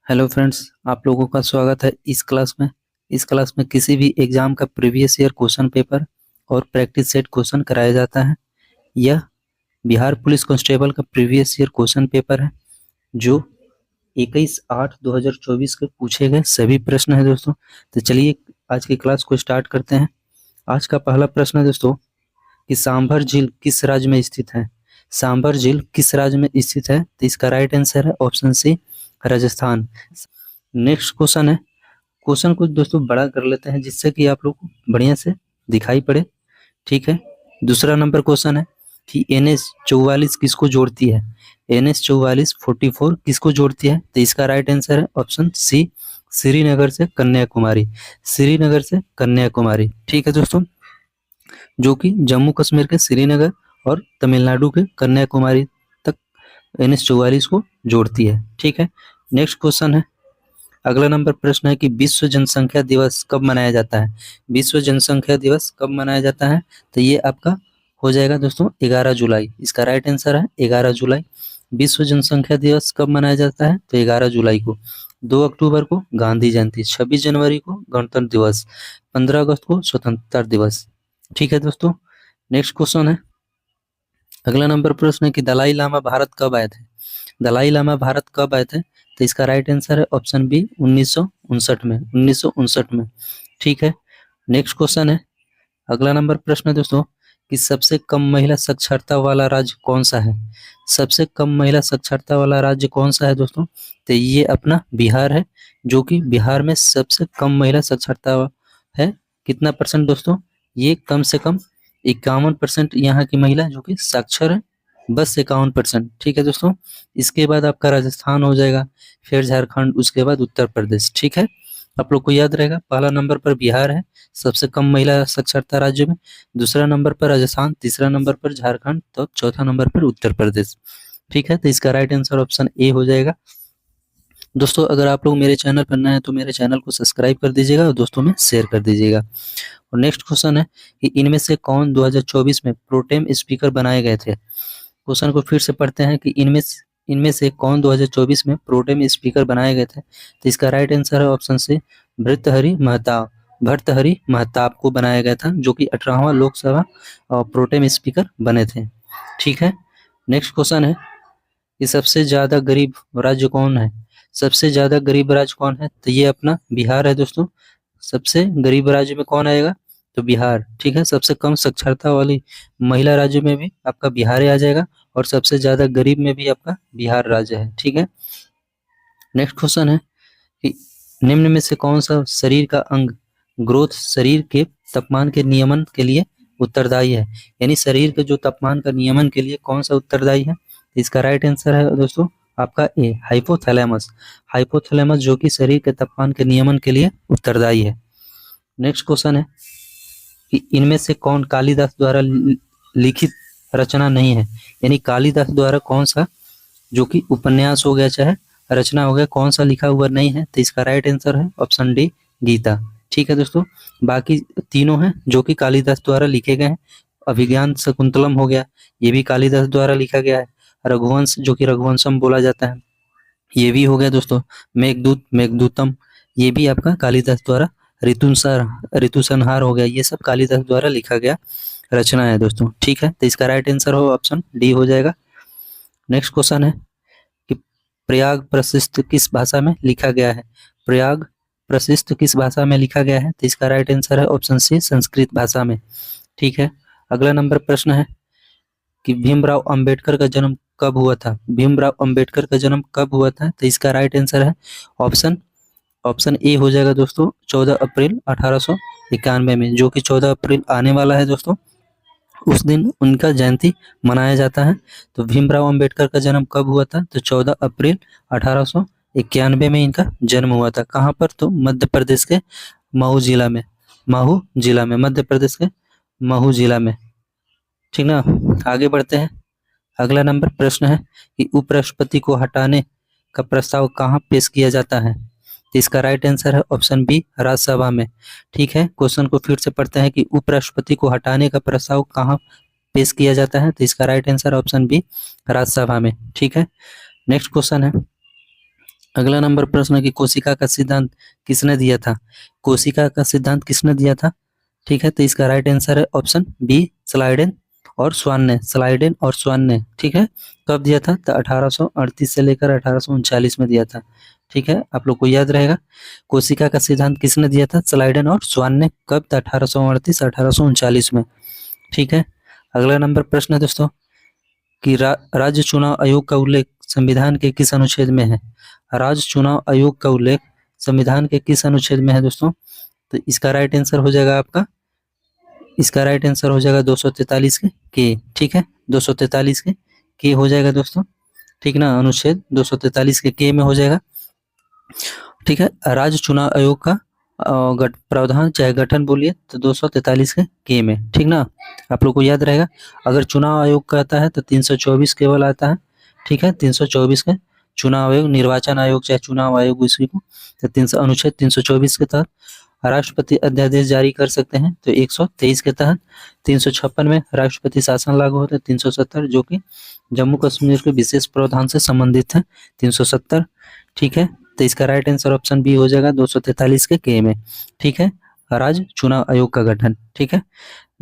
Hello friends, आप लोगों का स्वागत है इस क्लास में किसी भी एग्जाम का प्रीवियस ईयर क्वेश्चन पेपर और प्रैक्टिस सेट क्वेश्चन कराया जाता है। यह बिहार पुलिस कांस्टेबल का प्रीवियस ईयर क्वेश्चन पेपर है जो 21/8/2024 के पूछे गए सभी प्रश्न है दोस्तों। तो चलिए आज की क्लास को स्टार्ट करते हैं। आज का पहला प्रश्न है दोस्तों कि सांभर झील किस राज्य में स्थित है। सांभर झील किस राज्य में स्थित है? तो इसका राइट आंसर है option C, Rajasthan. Next question है, क्वेश्चन को दोस्तों बड़ा कर लेते हैं जिससे कि आप लोग को बढ़िया से दिखाई पड़े। ठीक है, दूसरा नंबर क्वेश्चन है कि NH 44 किसको जोड़ती है। NH 44 किसको जोड़ती है? तो इसका राइट आंसर है ऑप्शन सी, श्रीनगर से कन्याकुमारी। श्रीनगर से कन्याकुमारी, ठीक है दोस्तों, जो कि जम्मू कश्मीर के श्रीनगर और तमिलनाडु के कन्याकुमारी तक NH 44 को जोड़ती है। ठीक है, नेक्स्ट क्वेश्चन है, अगला नंबर प्रश्न है कि विश्व जनसंख्या दिवस कब मनाया जाता है। विश्व जनसंख्या दिवस कब मनाया जाता है? तो ये आपका हो जाएगा दोस्तों 11 जुलाई। इसका राइट आंसर है 11 जुलाई। विश्व जनसंख्या दिवस कब मनाया जाता है? तो 11 जुलाई को। 2 अक्टूबर को गांधी जयंती, 26 जनवरी को गणतंत्र दिवस, 15 अगस्त को स्वतंत्रता दिवस। ठीक है दोस्तों, नेक्स्ट क्वेश्चन है, अगला नंबर प्रश्न है कि दलाई लामा भारत कब आए थे। दलाई लामा भारत कब आए थे? तो इसका राइट आंसर है ऑप्शन बी, 1959 में। 1959 में, ठीक है। नेक्स्ट क्वेश्चन है, अगला नंबर प्रश्न है दोस्तों कि सबसे कम महिला साक्षरता वाला राज्य कौन सा है। सबसे कम महिला साक्षरता वाला राज्य कौन सा है दोस्तों? तो ये अपना बिहार है, जो कि बिहार में सबसे कम महिला साक्षरता है। कितना परसेंट दोस्तों? ये कम से कम 51% यहाँ की महिला जो कि साक्षर है, बस 51%। ठीक है दोस्तों, इसके बाद आपका राजस्थान हो जाएगा, फिर झारखंड, उसके बाद उत्तर प्रदेश। ठीक है, आप लोग को याद रहेगा, पहला नंबर पर बिहार है सबसे कम महिला साक्षरता राज्य में, दूसरा नंबर पर राजस्थान, तीसरा नंबर पर झारखंड, तो चौथा नंबर पर उत्तर प्रदेश। ठीक है, तो इसका राइट आंसर ऑप्शन ए हो जाएगा। दोस्तों अगर आप लोग मेरे चैनल पर नए हैं तो मेरे चैनल को सब्सक्राइब कर दीजिएगा और दोस्तों में शेयर कर दीजिएगा। और नेक्स्ट क्वेश्चन है कि इनमें से कौन 2024 में प्रोटेम स्पीकर बनाए गए थे। क्वेश्चन को फिर से पढ़ते हैं कि इनमें से कौन 2024 में प्रोटेम स्पीकर बनाए गए थे। तो इसका राइट आंसर है ऑप्शन सी, भर्तृहरि महताब। भर्तृहरि महताब को बनाया गया था, जो कि 18वां लोकसभा प्रोटेम स्पीकर बने थे। ठीक है, नेक्स्ट क्वेश्चन है कि सबसे ज्यादा गरीब राज्य कौन है। सबसे ज्यादा गरीब राज्य कौन है? तो ये अपना बिहार है दोस्तों। सबसे गरीब राज्य में कौन आएगा? तो बिहार। ठीक है, सबसे कम साक्षरता वाली महिला राज्य में भी आपका बिहार ही आ जाएगा, और सबसे ज्यादा गरीब में भी आपका बिहार राज्य है। ठीक है, नेक्स्ट क्वेश्चन है कि निम्न में से कौन सा शरीर का अंग ग्रोथ शरीर के तापमान के नियमन के लिए उत्तरदायी है। यानी शरीर के जो तापमान का नियमन के लिए कौन सा उत्तरदायी है? इसका राइट आंसर है दोस्तों आपका ए, हाइपोथैलेमस। हाइपोथैलेमस जो कि शरीर के तापमान के नियमन के लिए उत्तरदायी है। नेक्स्ट क्वेश्चन है कि इनमें से कौन कालिदास द्वारा लिखित रचना नहीं है। यानी कालिदास द्वारा कौन सा जो कि उपन्यास हो गया चाहे रचना हो गया, कौन सा लिखा हुआ नहीं है? तो इसका राइट आंसर है ऑप्शन डी, गीता। ठीक है दोस्तों, बाकी तीनों हैं जो कि कालिदास द्वारा लिखे गए हैं। अभिज्ञान शकुंतलम हो गया, ये भी कालिदास द्वारा लिखा गया है। रघुवंश जो कि रघुवंशम बोला जाता है, ये भी हो गया दोस्तों। मेघदूत, मेघदूतम, ये भी आपका कालिदास द्वारा। ऋतुसंहार हो गया, ये सब कालिदास द्वारा लिखा गया रचना है दोस्तों। ठीक है, तो इसका राइट आंसर हो ऑप्शन डी हो जाएगा। नेक्स्ट क्वेश्चन है कि प्रयाग प्रशिस्त किस भाषा में लिखा गया है। प्रयाग प्रशिस्त किस भाषा में लिखा गया है? तो इसका राइट आंसर है ऑप्शन सी, संस्कृत भाषा में। ठीक है, अगला नंबर प्रश्न है कि भीमराव अंबेडकर का जन्म कब हुआ था। भीमराव अंबेडकर का जन्म कब हुआ था? तो इसका राइट आंसर है ऑप्शन ऑप्शन ए हो जाएगा दोस्तों, 14 अप्रैल 1891 में, जो कि 14 अप्रैल आने वाला है दोस्तों। उस दिन उनका जयंती मनाया जाता है। तो भीमराव अंबेडकर का जन्म कब हुआ था? तो 14 अप्रैल 1891 में इनका जन्म हुआ था। कहाँ पर? तो मध्य प्रदेश के महू जिला में। महू जिला में, मध्य प्रदेश के महू जिला में। ठीक ना, आगे बढ़ते हैं। अगला नंबर प्रश्न है कि उपराष्ट्रपति को हटाने का प्रस्ताव कहाँ पेश किया जाता है। तो इसका राइट आंसर है ऑप्शन बी, राज्यसभा में। ठीक है, क्वेश्चन को फिर से पढ़ते हैं कि उपराष्ट्रपति को हटाने का प्रस्ताव कहाँ पेश किया जाता है। तो इसका right answer option B, Rajya Sabha में। ठीक है, नेक्स्ट क्वेश्चन है अगला नंबर प्रश्न है कि कोशिका का सिद्धांत किसने दिया था? कोशिका का सिद्धांत किसने दिया था? ठीक है, तो इसका राइट आंसर है ऑप्शन बी, स्लाइडेन और स्वान ने। स्लाइडेन और स्वान ने, ठीक है। कब दिया था? तो 1838 से लेकर 1839 में दिया था। ठीक है, आप लोग को याद रहेगा। कोशिका का सिद्धांत किसने दिया था? स्लाइडेन और स्वान ने। कब? तो 1838 1839 में। ठीक है। अगला नंबर प्रश्न है दोस्तों कि राज्य चुनाव आयोग का उल्लेख संविधान के किस अनुच्छेद में है? राज्य चुनाव आयोग का उल्लेख संविधान के किस अनुच्छेद में है दोस्तों? तो इसका राइट आंसर हो जाएगा आपका, इसका राइट आंसर हो जाएगा 243 के। ठीक है, 243 के हो जाएगा दोस्तों। ठीक ना, अनुच्छेद 243 के में हो जाएगा। ठीक है, राज्य चुनाव आयोग का प्रावधान चाहे गठन बोलिए तो 243 के में। ठीक ना, आप लोग को याद रहेगा। अगर चुनाव आयोग कहता है तो 324 केवल आता है। ठीक है, 324 के चुनाव आयोग, निर्वाचन आयोग चाहे चुनाव आयोग इसी को, तो अनुच्छेद 324 के तहत राष्ट्रपति अध्यादेश जारी कर सकते हैं। तो 123 के तहत 356 में राष्ट्रपति शासन लागू होता है। 370 जो कि जम्मू कश्मीर के विशेष प्रावधान से संबंधित है, 370। ठीक है, तो इसका राइट आंसर ऑप्शन बी हो जाएगा 243 के में। ठीक है, राज्य चुनाव आयोग का गठन। ठीक है,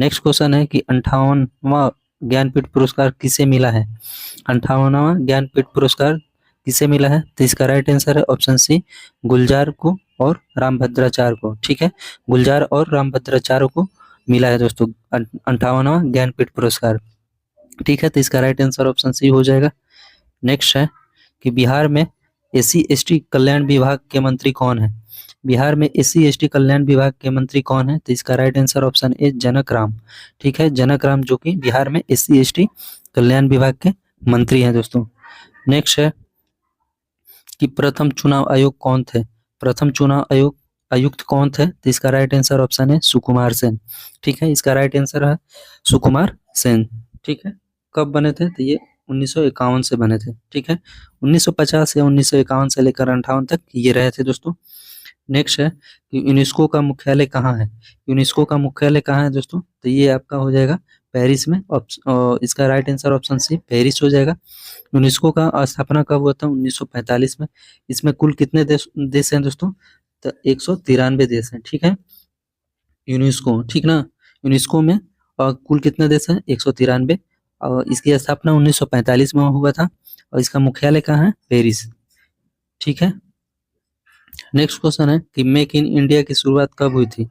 नेक्स्ट क्वेश्चन है कि 58वां ज्ञानपीठ पुरस्कार किसे मिला है? 58वां ज्ञानपीठ पुरस्कार किसे मिला है? तो इसका राइट आंसर है ऑप्शन सी, गुलजार को और रामभद्राचार्य को। ठीक है, गुलजार और रामभद्राचार्य को मिला है दोस्तों 58वां ज्ञानपीठ पुरस्कार। ठीक है, तो इसका राइट आंसर ऑप्शन सी हो जाएगा। नेक्स्ट है कि बिहार में SC/ST कल्याण विभाग के मंत्री कौन है? बिहार में SC/ST कल्याण विभाग के मंत्री कौन है? तो इसका राइट आंसर ऑप्शन ए, जनक राम। ठीक है, जनक राम जो कि बिहार में SC/ST कल्याण विभाग के मंत्री हैं दोस्तों। नेक्स्ट है कि प्रथम चुनाव आयोग कौन थे? प्रथम चुनाव आयोग आयुक्त कौन थे? तो इसका राइट आंसर ऑप्शन है सुकुमार सेन। ठीक है, इसका राइट आंसर है सुकुमार सेन। ठीक है, कब बने थे? तो ये 1951 से बने थे। ठीक है, 1950 या 1951 से लेकर 58 तक ये रहे थे दोस्तों। नेक्स्ट है कि यूनेस्को का मुख्यालय कहाँ है? यूनेस्को का मुख्यालय कहाँ है दोस्तों? तो ये आपका हो जाएगा पेरिस में। इसका right answer option C, Paris हो जाएगा। यूनेस्को का स्थापना कब हुआ था? 1945 में। इसमें कुल कितने देश हैं दोस्तों? तो 193 देश हैं। ठीक है, यूनेस्को, ठीक ना, यूनेस्को में कुल कितने देश हैं? 193। और इसकी स्थापना 1945 में हुआ था और इसका मुख्यालय कहाँ है? पेरिस। ठीक है, नेक्स्ट क्वेश्चन है कि मेक इन इंडिया की शुरुआत कब हुई थी?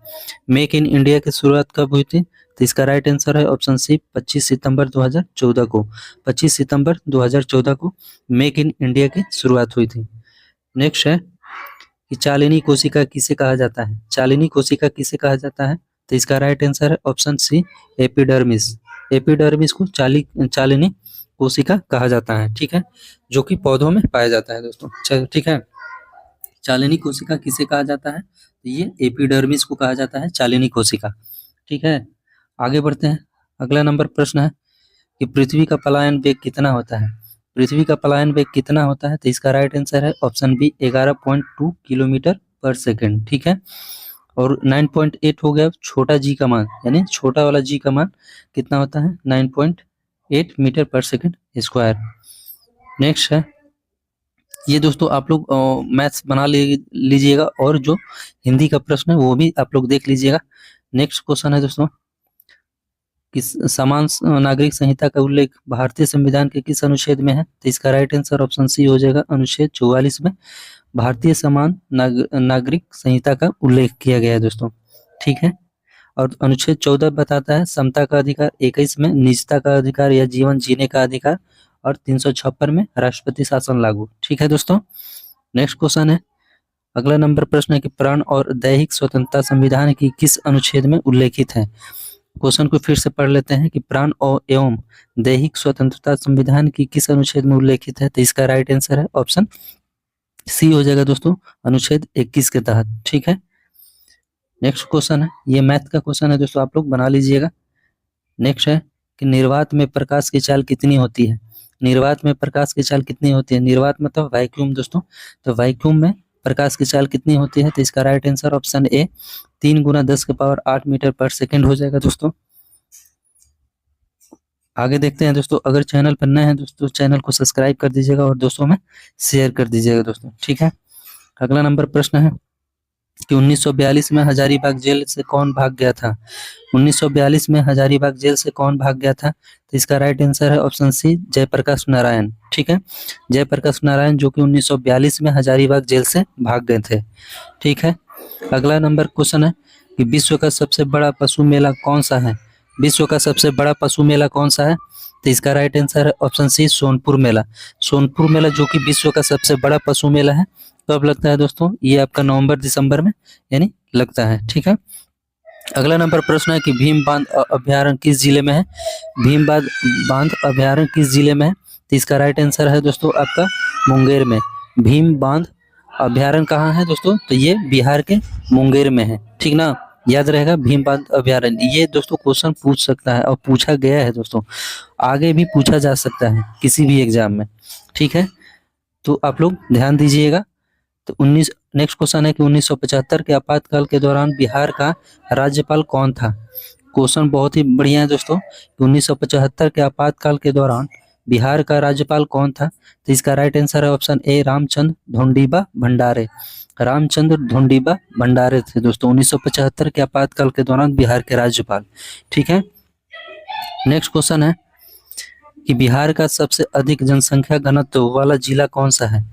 मेक इन इंडिया की शुरुआत कब हुई थी? तो इसका राइट आंसर है ऑप्शन सी, 25 सितंबर 2014 को। 25 सितंबर 2014 को मेक इन इंडिया की शुरुआत हुई थी। नेक्स्ट है कि चालिनी कोशिका किसे कहा जाता है? चालिनी कोशिका किसे कहा जाता है? तो इसका राइट आंसर है ऑप्शन सी, एपिडर्मिस। एपिडर्मिस को चालिनी कोशिका कहा जाता है। ठीक है, जो कि पौधों में पाया जाता है दोस्तों। चलो ठीक है, चालिनी कोशिका किसे कहा जाता है? तो ये एपिडर्मिस को कहा जाता है चालिनी कोशिका। ठीक है, आगे बढ़ते हैं। अगला नंबर प्रश्न है कि पृथ्वी का पलायन वेग कितना होता है? पृथ्वी का पलायन वेग कितना होता है? तो इसका राइट आंसर है ऑप्शन बी, 11.2 किलोमीटर पर सेकेंड। ठीक है, और 9.8 हो गया छोटा जी का मान, यानी छोटा वाला जी का मान कितना होता है? 9.8 metre per second square. Next है ये दोस्तों, आप लोग मैथ्स बना लीजिएगा और जो हिंदी का प्रश्न है वो भी आप लोग देख लीजिएगा। नेक्स्ट क्वेश्चन है दोस्तों कि समान नागरिक संहिता का उल्लेख भारतीय संविधान के किस अनुच्छेद में है? तो इसका राइट आंसर ऑप्शन सी हो जाएगा, अनुच्छेद 44 में भारतीय समान नागरिक संहिता का उल्लेख किया गया है दोस्तों। ठीक है, और अनुच्छेद 14 बताता है समता का अधिकार, 21 में निजता का अधिकार या जीवन जीने का अधिकार, और 356 में राष्ट्रपति शासन लागू। ठीक है दोस्तों, नेक्स्ट क्वेश्चन है। अगला नंबर प्रश्न है कि प्राण और दैहिक स्वतंत्रता संविधान की किस अनुच्छेद में उल्लेखित है? क्वेश्चन को फिर से पढ़ लेते हैं कि प्राण और एवं दैहिक स्वतंत्रता संविधान की किस अनुच्छेद में उल्लेखित है? तो इसका राइट आंसर है ऑप्शन सी हो जाएगा दोस्तों, अनुच्छेद 21 के तहत। ठीक है, नेक्स्ट क्वेश्चन है, ये मैथ का क्वेश्चन है दोस्तों, आप लोग बना लीजिएगा। नेक्स्ट है कि निर्वात में प्रकाश की चाल कितनी होती है? निर्वात में प्रकाश की चाल कितनी होती है? निर्वात मतलब वैक्यूम दोस्तों, तो वैक्यूम में प्रकाश की चाल कितनी होती है? तो इसका right answer option A, 3 × 10⁸ metre per second हो जाएगा दोस्तों। आगे देखते हैं दोस्तों। अगर चैनल पर नए हैं दोस्तों, चैनल को सब्सक्राइब कर दीजिएगा और दोस्तों में शेयर कर दीजिएगा दोस्तों, ठीक है। अगला नंबर प्रश्न है कि 1942 में हजारीबाग जेल से कौन भाग गया था। 1942 में हजारीबाग जेल से कौन भाग गया था, तो इसका राइट आंसर है ऑप्शन सी, जयप्रकाश नारायण, ठीक है। जयप्रकाश नारायण जो कि 1942 में हजारीबाग जेल से भाग गए थे, ठीक है। अगला नंबर क्वेश्चन है कि विश्व का सबसे बड़ा पशु मेला कौन सा है। विश्व का सबसे बड़ा पशु मेला कौन सा है, तो इसका राइट आंसर है ऑप्शन सी, सोनपुर मेला। सोनपुर मेला जो कि विश्व का सबसे बड़ा पशु मेला है, कब लगता है दोस्तों, ये आपका नवंबर दिसंबर में यानी लगता है, ठीक है। अगला नंबर प्रश्न है कि भीम बांध अभ्यारण्य किस जिले में है। भीम बांध अभ्यारण्य किस जिले में है, तो इसका राइट आंसर है दोस्तों आपका मुंगेर में। भीम बांध अभ्यारण्य कहाँ है दोस्तों, तो ये बिहार के मुंगेर में है, ठीक ना। याद रहेगा भीम बांध अभ्यारण्य, ये दोस्तों क्वेश्चन पूछ सकता है और पूछा गया है दोस्तों, आगे भी पूछा जा सकता है किसी भी एग्जाम में, ठीक है। तो आप लोग ध्यान दीजिएगा। तो 19 नेक्स्ट क्वेश्चन है कि 1975 के आपातकाल के दौरान बिहार का राज्यपाल कौन था। क्वेश्चन बहुत ही बढ़िया है दोस्तों कि 1975 के आपातकाल के दौरान बिहार का राज्यपाल कौन था, तो इसका राइट आंसर है ऑप्शन ए, रामचंद्र ढोंडीबा भंडारे। रामचंद्र ढोंडीबा भंडारे थे दोस्तों 1975 के आपातकाल के दौरान बिहार के राज्यपाल, ठीक है। नेक्स्ट क्वेश्चन है कि बिहार का सबसे अधिक जनसंख्या घनत्व वाला जिला कौन सा है।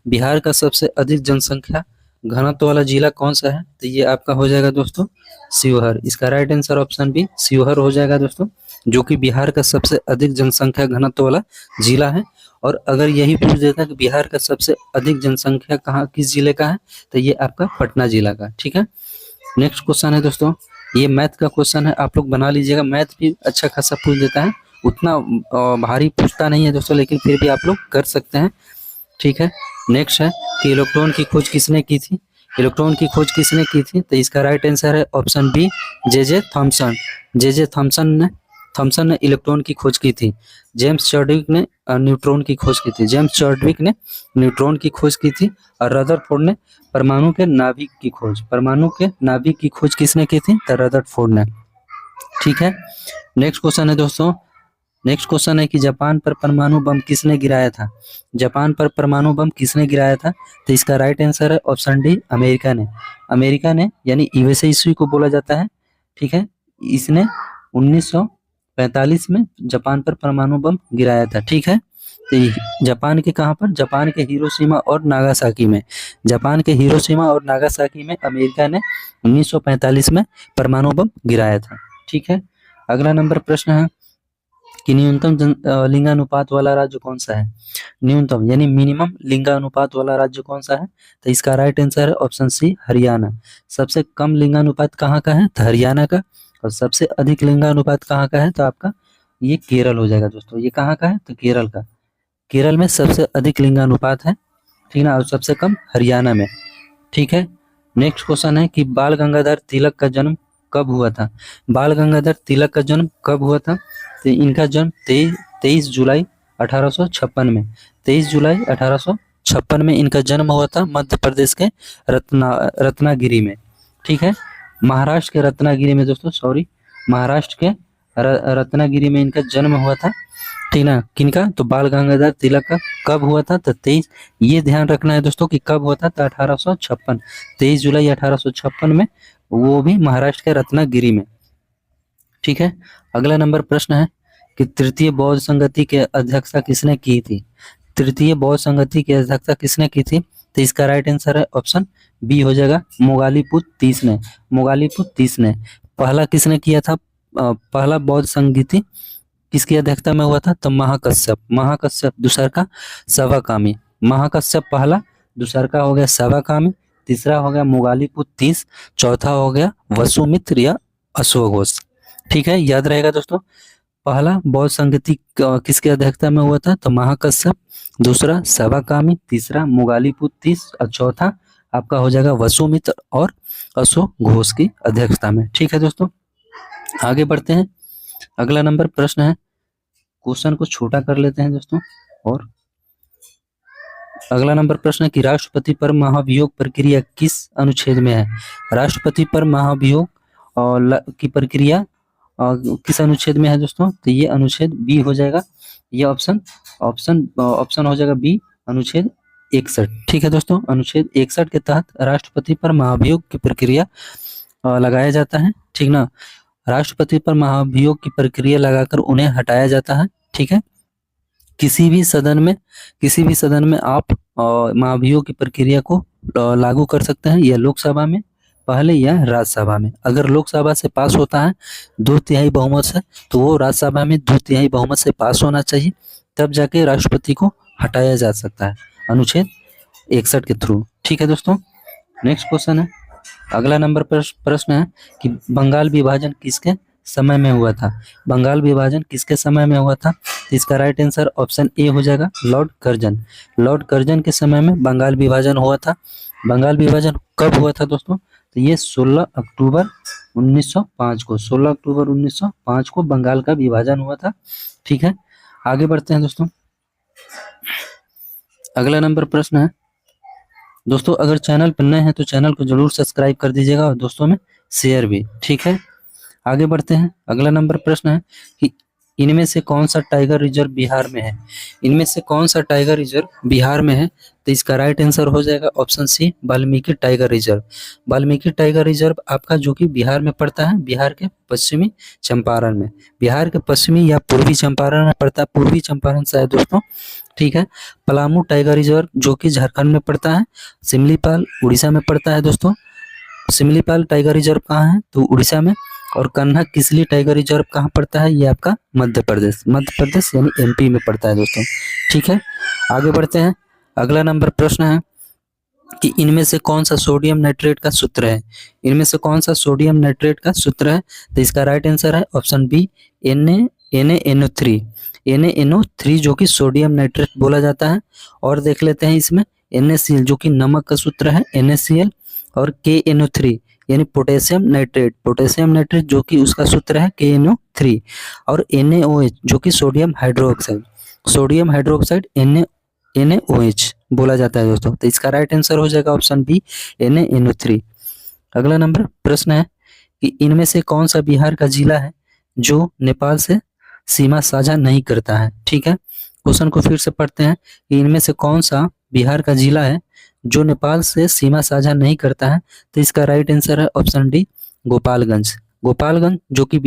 बिहार का सबसे अधिक जनसंख्या घनत्व वाला जिला कौन सा है, तो ये आपका हो जाएगा दोस्तों शिवहर। इसका right answer option B, Sheohar हो जाएगा दोस्तों, जो कि बिहार का सबसे अधिक जनसंख्या घनत्व वाला जिला है। और अगर यही पूछ देता कि बिहार का सबसे अधिक जनसंख्या कहाँ किस जिले का है, तो ये आपका पटना जिला का, ठीक है। नेक्स्ट क्वेश्चन है दोस्तों, ये मैथ का क्वेश्चन है, आप लोग बना लीजिएगा। मैथ भी अच्छा खासा पूछ देता है, उतना भारी पूछता नहीं है दोस्तों, लेकिन फिर भी आप लोग कर सकते हैं, ठीक है। नेक्स्ट है कि इलेक्ट्रॉन की खोज किसने की थी। इलेक्ट्रॉन की खोज किसने की थी, तो इसका राइट आंसर है option B, J Thomson. J Thomson ने इलेक्ट्रॉन की खोज की थी। जेम्स चैडविक ने न्यूट्रॉन की खोज की थी। जेम्स चैडविक ने न्यूट्रॉन की खोज की थी और रदरफोर्ड ने परमाणु के नाभिक की खोज। परमाणु के नाभिक की खोज किसने की थी, तो रदरफोर्ड ने, ठीक है। नेक्स्ट क्वेश्चन है दोस्तों, नेक्स्ट क्वेश्चन है कि जापान पर परमाणु बम किसने गिराया था। जापान पर परमाणु बम किसने गिराया था, तो इसका राइट आंसर है ऑप्शन डी, अमेरिका ने। अमेरिका ने यानी यूएसए ईस्वी को बोला जाता है, ठीक है। इसने 1945 में जापान पर परमाणु बम गिराया था, ठीक है। तो जापान के कहाँ पर, जापान के हिरोशिमा और नागासाकी में। जापान के हिरोशिमा और नागासाकी में अमेरिका ने 1945 में परमाणु बम गिराया था, ठीक है। अगला नंबर प्रश्न है कि न्यूनतम लिंगानुपात वाला राज्य कौन सा है। न्यूनतम यानी मिनिमम लिंगानुपात वाला राज्य कौन सा है, तो इसका राइट आंसर है ऑप्शन सी, हरियाणा। सबसे कम लिंगानुपात कहाँ का है, तो हरियाणा का। और सबसे अधिक लिंगानुपात कहाँ का है, तो आपका ये केरल हो जाएगा दोस्तों। ये कहाँ का है, तो केरल का। केरल में सबसे अधिक लिंगानुपात है, ठीक ना, और सबसे कम हरियाणा में, ठीक है। नेक्स्ट क्वेश्चन है कि बाल गंगाधर तिलक का जन्म कब हुआ था। बाल गंगाधर तिलक का जन्म कब हुआ था, तो इनका जन्म 23 जुलाई 1856 में। 23 जुलाई 1856 में इनका जन्म हुआ था मध्य प्रदेश के रत्नागिरी में, ठीक है। महाराष्ट्र के रत्नागिरी में दोस्तों, सॉरी, महाराष्ट्र के रत्नागिरी में इनका जन्म हुआ था, ठीक ना। किनका, तो बाल गंगाधर तिलक का कब हुआ था, तो 23, ये ध्यान रखना है दोस्तों कि कब हुआ था, तो 1856, 23 जुलाई 1856 में, वो भी महाराष्ट्र के रत्नागिरी में, ठीक है। अगला नंबर प्रश्न है कि तृतीय बौद्ध संगति के अध्यक्षता किसने की थी। तृतीय बौद्ध संगति की अध्यक्षता किसने की थी, तो इसका राइट आंसर है ऑप्शन बी हो जाएगा, मोगालीपुत तीस ने। मोगालीपुत तीस ने। पहला किसने किया था, पहला बौद्ध संगति किसकी अध्यक्षता में हुआ था, तो महाकश्यप। महाकश्यप दूसरा सवाकामी। महाकश्यप पहला, दूसरा का हो गया सवाकामी, तीसरा हो गया मोगालीपुत तीस, चौथा हो गया वसुमित्र या अश्वघोष, ठीक है। याद रहेगा दोस्तों, पहला बौद्ध संगति किसके अध्यक्षता में हुआ था, तो महाकश्यप, दूसरा सवाकामी, तीसरा मोगालीपुत तीस और चौथा आपका हो जाएगा वसुमित्र और अश्वघोष की अध्यक्षता में, ठीक है दोस्तों। आगे बढ़ते हैं। अगला नंबर प्रश्न है, क्वेश्चन को छोटा कर लेते हैं दोस्तों। और अगला नंबर प्रश्न है कि राष्ट्रपति पर महाभियोग प्रक्रिया किस अनुच्छेद में है। राष्ट्रपति पर महाभियोग की प्रक्रिया किस अनुच्छेद में है दोस्तों? तो ये अनुच्छेद बी हो जाएगा। ये ऑप्शन ऑप्शन ऑप्शन हो जाएगा बी, अनुच्छेद 61। ठीक है दोस्तों, अनुच्छेद 61 के तहत राष्ट्रपति पर महाभियोग की प्रक्रिया लगाया जाता है। ठीक ना, राष्ट्रपति पर महाभियोग की प्रक्रिया लगाकर उन्हें हटाया जाता है। ठीक है, किसी भी सदन में आप महाभियोग की प्रक्रिया को लागू कर सकते हैं, या लोकसभा में पहले या राज्यसभा में। अगर लोकसभा से पास होता है 2/3 बहुमत से, तो वो राज्यसभा में 2/3 बहुमत से पास होना चाहिए, तब जाके राष्ट्रपति को हटाया जा सकता है अनुच्छेद 61 के थ्रू। ठीक है दोस्तों, नेक्स्ट क्वेश्चन है, अगला नंबर प्रश्न है कि बंगाल विभाजन किसके समय में हुआ था? बंगाल विभाजन किसके समय में हुआ था? तो इसका राइट आंसर ऑप्शन ए हो जाएगा, लॉर्ड कर्जन। लॉर्ड कर्जन के समय में बंगाल विभाजन हुआ था। बंगाल विभाजन कब हुआ था दोस्तों? तो ये 16 अक्टूबर 1905 को, 16 अक्टूबर 1905 को बंगाल का विभाजन हुआ था। ठीक है, आगे बढ़ते हैं दोस्तों। अगला नंबर प्रश्न है दोस्तों, अगर चैनल पर नए हैं तो चैनल को जरूर सब्सक्राइब कर दीजिएगा और दोस्तों में शेयर भी। ठीक है, आगे बढ़ते हैं। अगला नंबर प्रश्न है कि इनमें से कौन सा टाइगर रिजर्व बिहार में है? इनमें से कौन सा टाइगर रिजर्व बिहार में है? तो इसका राइट आंसर हो जाएगा option C, Valmiki Tiger Reserve. Valmiki Tiger Reserve आपका जो कि बिहार में पड़ता है, बिहार के पश्चिमी चंपारण में, बिहार के पश्चिमी या पूर्वी चंपारण में पड़ता है, पूर्वी चंपारण शायद दोस्तों। ठीक है, पलामू टाइगर रिजर्व जो कि झारखंड में पड़ता है, सिमलीपाल उड़ीसा में पड़ता है दोस्तों। सिमलीपाल टाइगर रिजर्व कहाँ है? तो उड़ीसा में। और कन्हा किसली टाइगर रिजर्व कहाँ पड़ता है? ये आपका मध्य प्रदेश यानी एमपी में पड़ता है दोस्तों। ठीक है, आगे बढ़ते हैं। अगला नंबर प्रश्न है कि इनमें से कौन सा सोडियम नाइट्रेट का सूत्र है? इनमें से कौन सा सोडियम नाइट्रेट का सूत्र है? तो इसका राइट आंसर है ऑप्शन बी, NaNO3। NaNO3 जो कि सोडियम नाइट्रेट बोला जाता है। और देख लेते हैं इसमें NaCl जो कि नमक का सूत्र है, NaCl, और KNO3 यानी पोटेशियम नाइट्रेट जो कि उसका सूत्र है KNO3, और NaOH जो कि सोडियम हाइड्रोक्साइड NaOH बोला जाता है दोस्तों। तो इसका राइट आंसर हो जाएगा ऑप्शन बी, NaNO3। अगला नंबर प्रश्न है कि इनमें से कौन सा बिहार का जिला है जो नेपाल से सीमा साझा नहीं करता है? ठीक है, क्वेश्चन को फिर से पढ़ते हैं कि इनमें से कौन सा बिहार का जिला है जो नेपाल से सीमा साझा नहीं करता है? तो इसका राइट आंसर है ऑप्शन डी, गोपालगंज जो कि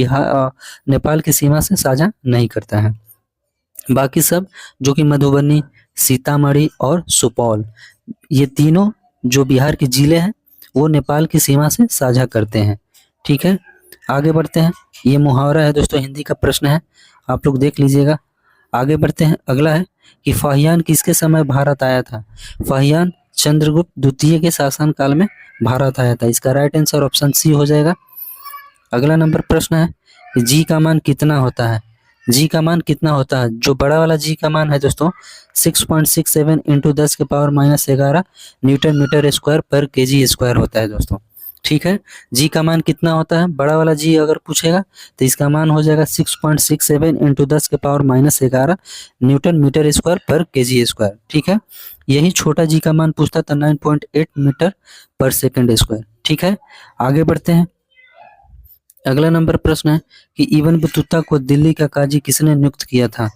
नेपाल की सीमा से साझा नहीं करता है। बाकी सब जो कि मधुबनी, सीतामढ़ी और सुपौल, ये तीनों जो बिहार के जिले हैं वो नेपाल की सीमा से साझा करते हैं। ठीक है, आगे बढ़ते हैं। ये मुहावरा है दोस्तों, हिंदी का प्रश्न है, आप लोग देख लीजिएगा। आगे बढ़ते हैं। अगला है कि फाहियान किसके समय भारत आया था? फाहियान चंद्रगुप्त द्वितीय के शासनकाल में भारत आया था। इसका राइट आंसर ऑप्शन सी हो जाएगा। अगला नंबर प्रश्न है कि जी का मान कितना होता है? जी का मान कितना होता है? जो बड़ा वाला जी का मान है दोस्तों 6.67 × 10⁻11 न्यूटन मीटर स्क्वायर पर केजी स्क्वायर होता है दोस्तों। ठीक है, जी का मान कितना होता है? बड़ा वाला जी अगर पूछेगा तो इसका मान हो जाएगा 6.67 × 10⁻11 न्यूटन मीटर स्क्वायर पर केजी स्क्वायर। ठीक है, यही छोटा जी का मान पूछता था 9.8 मीटर पर सेकंड स्क्वायर। ठीक है, आगे बढ़ते हैं। अगला नंबर प्रश्न है कि इब्न बतूता को दिल्ली का काजी किसने नियुक्त किया था?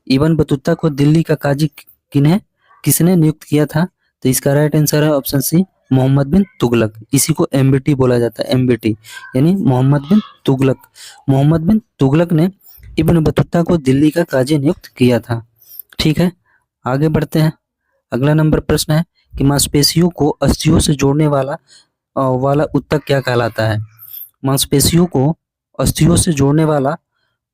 इब्न बतूता को दिल्ली का काजी किसने नियुक्त किया था? तो इसका राइट आंसर है ऑप्शन सी, मोहम्मद बिन तुगलक। इसी को MBT बोला जाता है, MBT यानी मोहम्मद बिन तुगलक। मोहम्मद बिन तुगलक ने इब्न बतूता को दिल्ली का काजी नियुक्त किया था। ठीक है, आगे बढ़ते हैं। अगला नंबर प्रश्न है कि मांसपेशियों को अस्थियों से जोड़ने वाला ऊतक क्या कहलाता है? मांसपेशियों को अस्थियों से जोड़ने वाला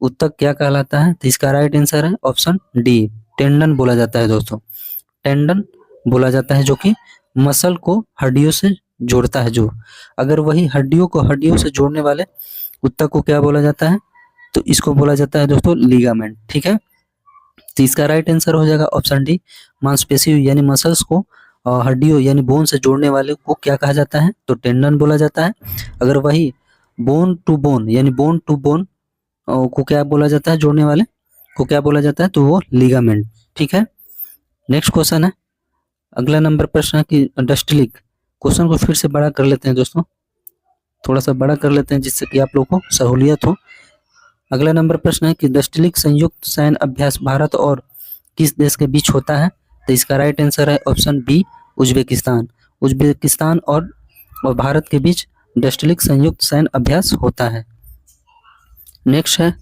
ऊतक क्या कहलाता है? तो इसका राइट आंसर है ऑप्शन डी, टेंडन बोला जाता है दोस्तों। टेंडन बोला जाता है जो कि मसल को हड्डियों से जोड़ता है। जो अगर वही हड्डियों को हड्डियों से जोड़ने वाले ऊतक को क्या बोला जाता है? तो इसको बोला जाता है दोस्तों लिगामेंट। ठीक है, तो इसका राइट आंसर हो जाएगा ऑप्शन डी, मांसपेशियों यानी मसल्स को हड्डियों यानी बोन से जोड़ने वाले को क्या कहा जाता है? तो टेंडन बोला जाता है। अगर वही बोन टू बोन यानी बोन टू बोन को क्या बोला जाता है? जोड़ने वाले को क्या बोला जाता है? तो वो लिगामेंट। ठीक है, नेक्स्ट क्वेश्चन है। अगला नंबर प्रश्न है कि डस्टलिक। क्वेश्चन को फिर से बड़ा कर लेते हैं दोस्तों, थोड़ा सा बड़ा कर लेते हैं जिससे कि आप लोगों को सहूलियत हो। अगला नंबर प्रश्न है कि दस्टिलिक संयुक्त सैन्य अभ्यास भारत और किस देश के बीच होता है? तो इसका राइट आंसर है ऑप्शन बी, उज्बेकिस्तान। उज्बेकिस्तान और भारत के बीच दस्टिलिक संयुक्त सैन्य अभ्यास होता है। नेक्स्ट है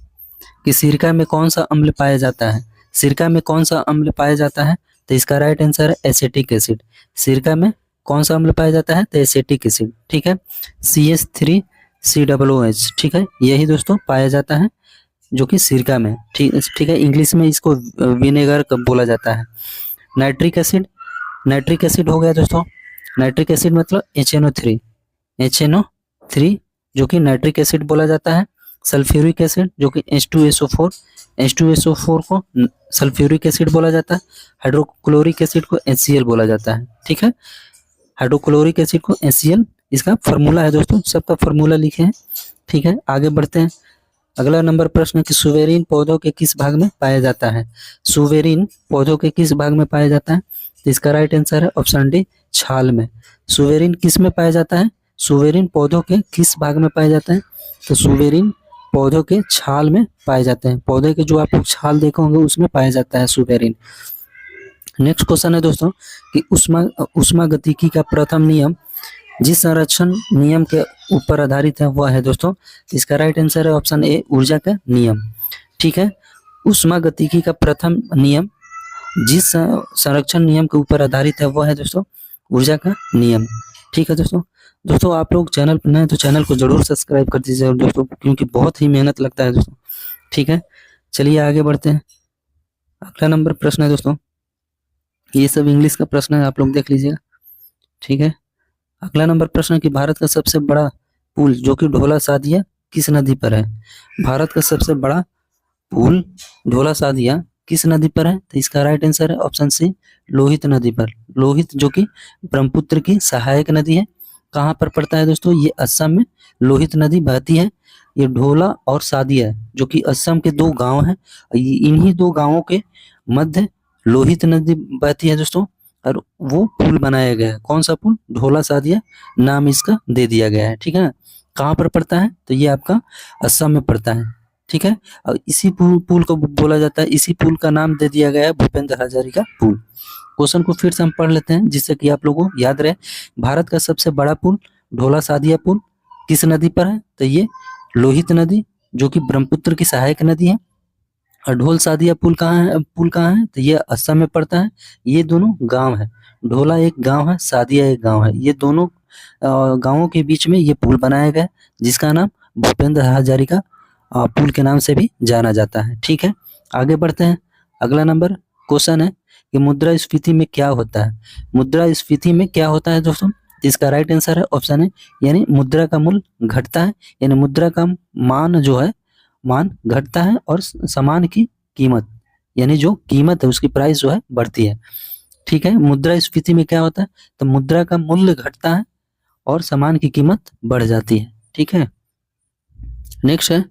कि सिरका में कौन सा अम्ल पाया जाता है? सिरका में कौन सा अम्ल पाया जाता है? तो इसका राइट आंसर है एसिटिक एसिड। सिरका में कौन सा अम्ल पाया जाता है? तो एसिटिक एसिड। ठीक है, CH3COOH। ठीक है, यही दोस्तों पाया जाता है जो कि सिरका में। ठीक है, इंग्लिश में इसको विनेगर बोला जाता है। नाइट्रिक एसिड, नाइट्रिक एसिड हो गया दोस्तों। नाइट्रिक एसिड मतलब HNO3, HNO3 जो कि नाइट्रिक एसिड बोला जाता है। सल्फ्यूरिक एसिड जो कि H2SO4, H2SO4 को सल्फ्यूरिक एसिड बोला जाता है। हाइड्रोक्लोरिक एसिड को HCl बोला जाता है। ठीक है, हाइड्रोक्लोरिक एसिड को HCl इसका फार्मूला है दोस्तों, सबका फार्मूला लिखे हैं। ठीक है, आगे बढ़ते हैं। अगला नंबर प्रश्न कि सुवेरीन पौधों के किस भाग में पाया जाता है? सुवेरीन पौधों के किस भाग में पाया जाता है? तो इसका राइट आंसर है ऑप्शन डी, छाल में। सुवेरीन किस में पाया जाता है? सुवेरीन पौधों के किस भाग में पाया जाता है? तो सुवेरीन पौधों के छाल में पाए जाते हैं। पौधे के जो आप लोग छाल देखे होंगे उसमें पाया जाता है सुवेरीन। नेक्स्ट क्वेश्चन है दोस्तों कि उष्मागतिकी का प्रथम नियम जिस संरक्षण नियम के ऊपर आधारित है वह है दोस्तों, इसका राइट आंसर है ऑप्शन ए, ऊर्जा का नियम। ठीक है, उष्मागतिकी का प्रथम नियम जिस संरक्षण नियम के ऊपर आधारित है वह है दोस्तों ऊर्जा का नियम। ठीक है दोस्तों आप लोग चैनल पर नए तो चैनल को जरूर सब्सक्राइब कर दीजिए दोस्तों, क्योंकि बहुत ही मेहनत लगता है दोस्तों। ठीक है, चलिए आगे बढ़ते हैं। अगला नंबर प्रश्न है दोस्तों, ये सब इंग्लिश का प्रश्न है, आप लोग देख लीजिएगा। ठीक है, अगला नंबर प्रश्न है कि भारत का सबसे बड़ा पुल जो कि ढोला सादिया किस नदी पर है? भारत का सबसे बड़ा पुल ढोला सादिया किस नदी पर है? तो इसका राइट आंसर है ऑप्शन सी, लोहित नदी पर। लोहित जो कि ब्रह्मपुत्र की सहायक नदी है। कहाँ पर पड़ता है दोस्तों? ये असम में लोहित नदी बहती है। ये ढोला और सादिया जो कि असम के दो गांव हैं, इन्हीं दो गांवों के मध्य लोहित नदी बहती है दोस्तों, और वो पुल बनाया गया है। कौन सा पुल? ढोला सादिया नाम इसका दे दिया गया है। ठीक है ना, कहाँ पर पड़ता है? तो ये आपका असम में पड़ता है। ठीक है, और इसी पुल को बोला जाता है, इसी पुल का नाम दे दिया गया है भूपेंद्र हजारिका पुल। क्वेश्चन को फिर से हम पढ़ लेते हैं जिससे कि आप लोगों को याद रहे। भारत का सबसे बड़ा पुल ढोला सादिया पुल किस नदी पर है? तो ये लोहित नदी जो कि ब्रह्मपुत्र की सहायक नदी है। और ढोल सादिया पुल कहाँ है? पुल कहाँ है? तो ये असम में पड़ता है। ये दोनों गांव है, ढोला एक गांव है, सादिया एक गांव है। ये दोनों गांवों के बीच में ये पुल बनाया गया है जिसका नाम भूपेंद्र हजारिका पुल के नाम से भी जाना जाता है। ठीक है, आगे बढ़ते हैं। अगला नंबर क्वेश्चन है कि मुद्रास्फीति में क्या होता है? मुद्रास्फीति में क्या होता है दोस्तों? इसका राइट आंसर है ऑप्शन है, यानी मुद्रा का मूल्य घटता है, यानी मुद्रा का मान जो है मान घटता है और सामान की कीमत यानी जो कीमत है उसकी प्राइस जो है बढ़ती है। ठीक है, मुद्रास्फीति में क्या होता है? तो मुद्रा का मूल्य घटता है और सामान की कीमत बढ़ जाती है। ठीक है, नेक्स्ट है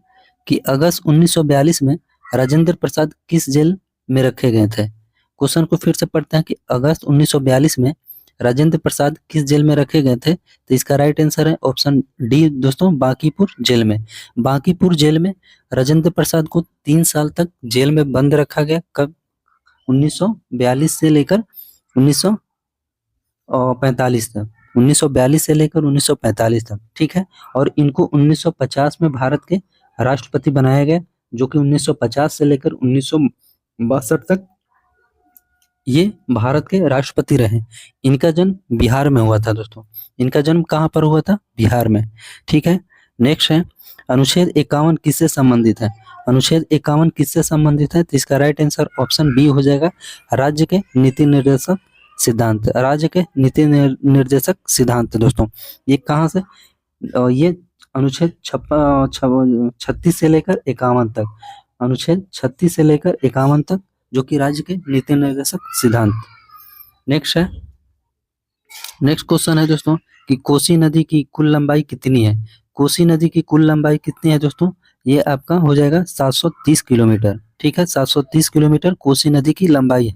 कि अगस्त 1942 में राजेंद्र प्रसाद किस जेल में रखे गए थे? क्वेश्चन को फिर से पढ़ते हैं कि अगस्त 1942 में राजेंद्र प्रसाद किस जेल में रखे गए थे? तो इसका राइट आंसर है ऑप्शन डी दोस्तों, बांकीपुर जेल में। बांकीपुर जेल में राजेंद्र प्रसाद को 3 साल तक जेल में बंद रखा गया। कब? 1942 से लेकर 1945 तक, 1942 से लेकर 1945 तक। ठीक है, और इनको 1950 में भारत के राष्ट्रपति बनाया गया, जो कि 1950 से लेकर 1962 तक ये भारत के राष्ट्रपति रहे। इनका जन्म बिहार में हुआ था दोस्तों। इनका जन्म कहाँ पर हुआ था? बिहार में। ठीक है, नेक्स्ट है अनुच्छेद 51 किससे संबंधित है? अनुच्छेद 51 किससे संबंधित है? तो इसका राइट आंसर ऑप्शन बी हो जाएगा, राज्य के नीति निर्देशक सिद्धांत। राज्य के नीति निर्देशक सिद्धांत दोस्तों, ये कहाँ से? ये अनुच्छेद 36 से लेकर 51 तक, अनुच्छेद 36 से लेकर 51 तक जो कि राज्य के नीति निर्देशक सिद्धांत। नेक्स्ट है, नेक्स्ट क्वेश्चन है दोस्तों कि कोसी नदी की कुल लंबाई कितनी है? कोसी नदी की कुल लंबाई कितनी है दोस्तों? ये आपका हो जाएगा 730 किलोमीटर। ठीक है, 730 किलोमीटर कोसी नदी की लंबाई है,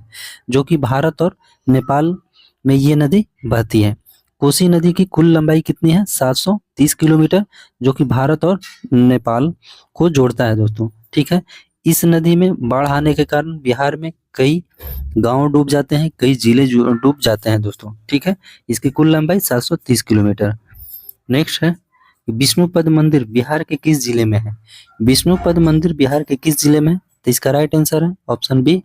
जो कि भारत और नेपाल में ये नदी बहती है। कोसी नदी की कुल लंबाई कितनी है? 730 किलोमीटर, जो कि भारत और नेपाल को जोड़ता है दोस्तों। ठीक है, इस नदी में बाढ़ आने के कारण बिहार में कई गांव डूब जाते हैं, कई जिले डूब जाते हैं दोस्तों। ठीक है, इसकी कुल लंबाई 730 किलोमीटर। नेक्स्ट है, विष्णुपद मंदिर बिहार के किस जिले में है? विष्णुपद मंदिर बिहार के किस जिले में है? तो इसका राइट आंसर है ऑप्शन बी,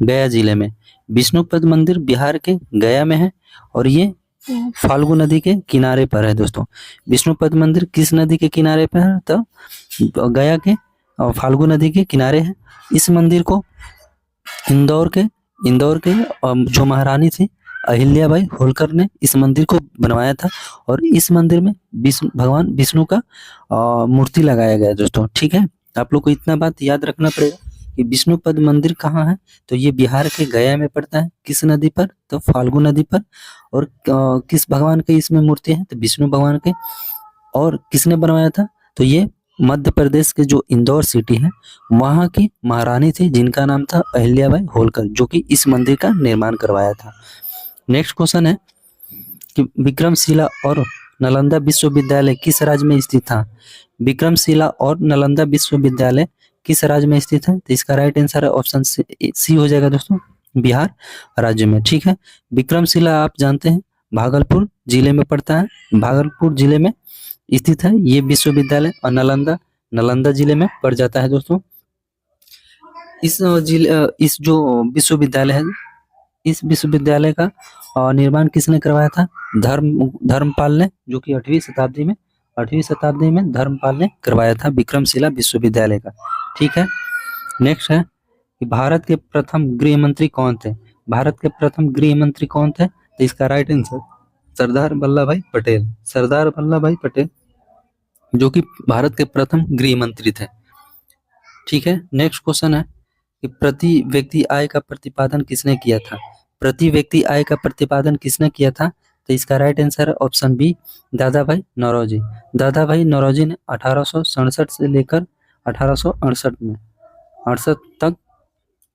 गया जिले में। विष्णुपद मंदिर बिहार के गया में है और ये फाल्गु नदी के किनारे पर है दोस्तों। विष्णुपद मंदिर किस नदी के किनारे पर है? तो गया के फाल्गु नदी के किनारे है। इस मंदिर को इंदौर के जो महारानी थी अहिल्याबाई होलकर ने इस मंदिर को बनवाया था और इस मंदिर में भगवान विष्णु का मूर्ति लगाया गया है दोस्तों। ठीक है, आप लोग को इतना बात याद रखना पड़ेगा कि विष्णुपद मंदिर कहाँ है, तो ये बिहार के गया में पड़ता है। किस नदी पर? तो फाल्गु नदी पर। और किस भगवान की इसमें मूर्ति है? तो विष्णु भगवान के। और किसने बनवाया था? तो ये मध्य प्रदेश के जो इंदौर सिटी है वहाँ की महारानी थी जिनका नाम था अहिल्याबाई होलकर, जो कि इस मंदिर का निर्माण करवाया था। नेक्स्ट क्वेश्चन है कि विक्रमशिला और नालंदा विश्वविद्यालय किस राज्य में स्थित था? विक्रमशिला और नालंदा विश्वविद्यालय किस राज्य में स्थित है? तो इसका राइट आंसर है ऑप्शन सी हो जाएगा दोस्तों, बिहार राज्य में। ठीक है, विक्रमशिला आप जानते हैं भागलपुर जिले में पड़ता है, भागलपुर जिले में स्थित है ये विश्वविद्यालय। और नालंदा जिले में पड़ जाता है दोस्तों। इस जो विश्वविद्यालय है, इस विश्वविद्यालय का निर्माण किसने करवाया था? धर्मपाल ने, जो कि 8वीं शताब्दी में धर्मपाल ने करवाया था विक्रमशिला विश्वविद्यालय का। ठीक है, नेक्स्ट है कि भारत के प्रथम गृह मंत्री कौन थे? भारत के प्रथम गृह मंत्री कौन थे? तो इसका राइट आंसर सरदार वल्लभ भाई पटेल, जो कि भारत के प्रथम गृह मंत्री थे। ठीक है, नेक्स्ट क्वेश्चन है कि प्रति व्यक्ति आय का प्रतिपादन किसने किया था? प्रति व्यक्ति आय का प्रतिपादन किसने किया था? तो इसका राइट आंसर है ऑप्शन बी, दादा भाई नौरोजी। दादा भाई नौरोजी ने 1867 से लेकर 1868 तक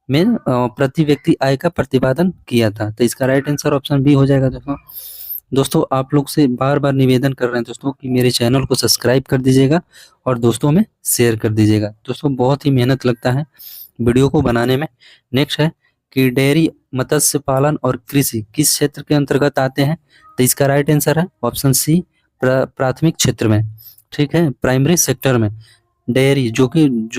में प्रति व्यक्ति आय का प्रतिपादन किया था। तो इसका राइट आंसर ऑप्शन बी हो जाएगा दोस्तों। आप लोग से बार बार निवेदन कर रहे हैं दोस्तों कि मेरे चैनल को सब्सक्राइब कर दीजिएगा और दोस्तों में शेयर कर दीजिएगा। दोस्तों बहुत ही मेहनत लगता है वीडियो को बनाने में। नेक्स्ट है कि डेयरी, मत्स्य पालन और कृषि किस क्षेत्र के अंतर्गत आते हैं? तो इसका राइट आंसर है ऑप्शन सी, प्राथमिक क्षेत्र में। ठीक है, प्राइमरी सेक्टर में। डेयरी जो